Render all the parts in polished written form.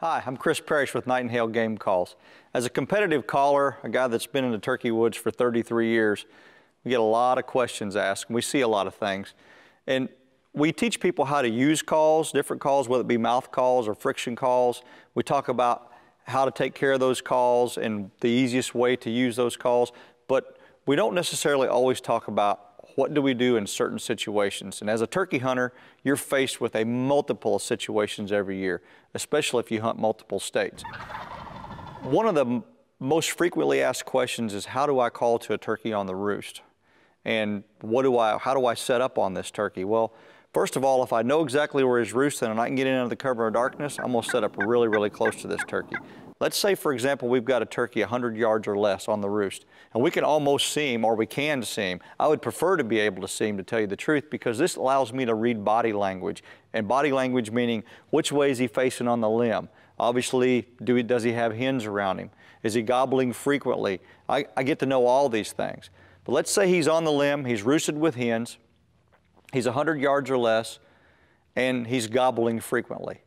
Hi, I'm Chris Parrish with Nightingale Game Calls. As a competitive caller, a guy that's been in the turkey woods for 33 years, we get a lot of questions asked, and we see a lot of things. And we teach people how to use calls, different calls, whether it be mouth calls or friction calls. We talk about how to take care of those calls and the easiest way to use those calls, but we don't necessarily always talk about what do we do in certain situations. And as a turkey hunter, you're faced with a multiple situations every year, especially if you hunt multiple states. One of the most frequently asked questions is, how do I call to a turkey on the roost? And how do I set up on this turkey? Well, first of all, if I know exactly where he's roosting and I can get in under the cover of darkness, I'm gonna set up really, really close to this turkey. Let's say, for example, we've got a turkey 100 yards or less on the roost, and we can almost see him, or we can see him. I would prefer to be able to see him, to tell you the truth, because this allows me to read body language. And body language meaning, which way is he facing on the limb? Obviously, does he have hens around him? Is he gobbling frequently? I get to know all these things. But let's say he's on the limb, he's roosted with hens, he's 100 yards or less, and he's gobbling frequently.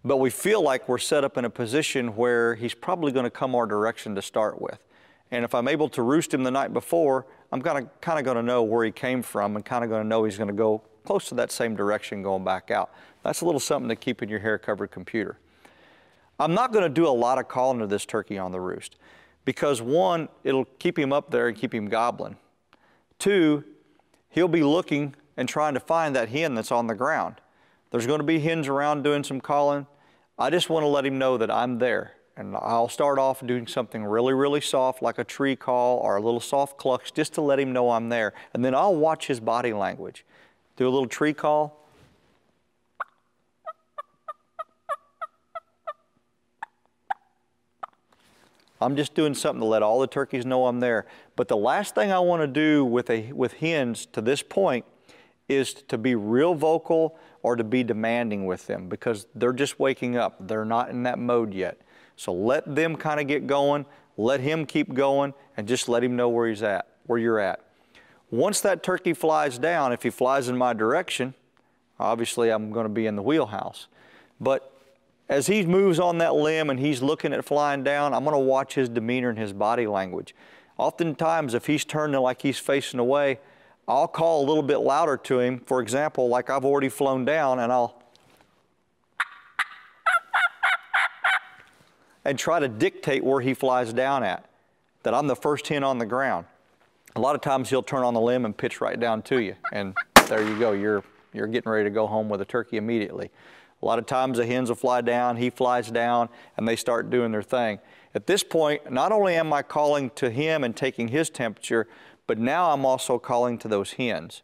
But we feel like we're set up in a position where he's probably going to come our direction to start with. And if I'm able to roost him the night before, I'm kind of going to know where he came from and kind of going to know he's going to go close to that same direction going back out. That's a little something to keep in your hair-covered computer. I'm not going to do a lot of calling to this turkey on the roost because, one, it'll keep him up there and keep him gobbling. Two, he'll be looking and trying to find that hen that's on the ground. There's going to be hens around doing some calling. I just want to let him know that I'm there. And I'll start off doing something really, really soft, like a tree call or a little soft clucks, just to let him know I'm there. And then I'll watch his body language. Do a little tree call. I'm just doing something to let all the turkeys know I'm there. But the last thing I want to do with hens to this point is to be real vocal or to be demanding with them, because they're just waking up. They're not in that mode yet. So let them kind of get going, let him keep going, and just let him know where he's at, where you're at. Once that turkey flies down, if he flies in my direction, obviously I'm going to be in the wheelhouse. But as he moves on that limb and he's looking at flying down, I'm going to watch his demeanor and his body language. Oftentimes, if he's turning like he's facing away, I'll call a little bit louder to him. For example, like I've already flown down, and I'll try to dictate where he flies down at, that I'm the first hen on the ground. A lot of times he'll turn on the limb and pitch right down to you, and there you go. You're getting ready to go home with a turkey immediately. A lot of times the hens will fly down, he flies down, and they start doing their thing. At this point, not only am I calling to him and taking his temperature, but now I'm also calling to those hens.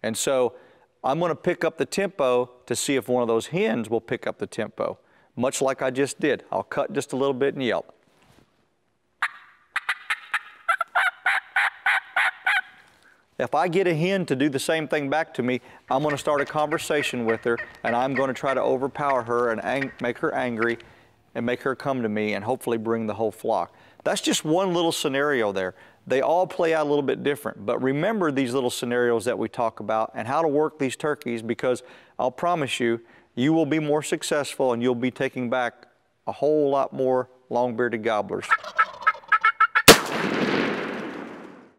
And so I'm going to pick up the tempo to see if one of those hens will pick up the tempo, much like I just did. I'll cut just a little bit and yelp. If I get a hen to do the same thing back to me, I'm going to start a conversation with her, and I'm going to try to overpower her and make her angry and make her come to me and hopefully bring the whole flock. That's just one little scenario there. They all play out a little bit different, but remember these little scenarios that we talk about and how to work these turkeys, because I'll promise you, you will be more successful and you'll be taking back a whole lot more long-bearded gobblers.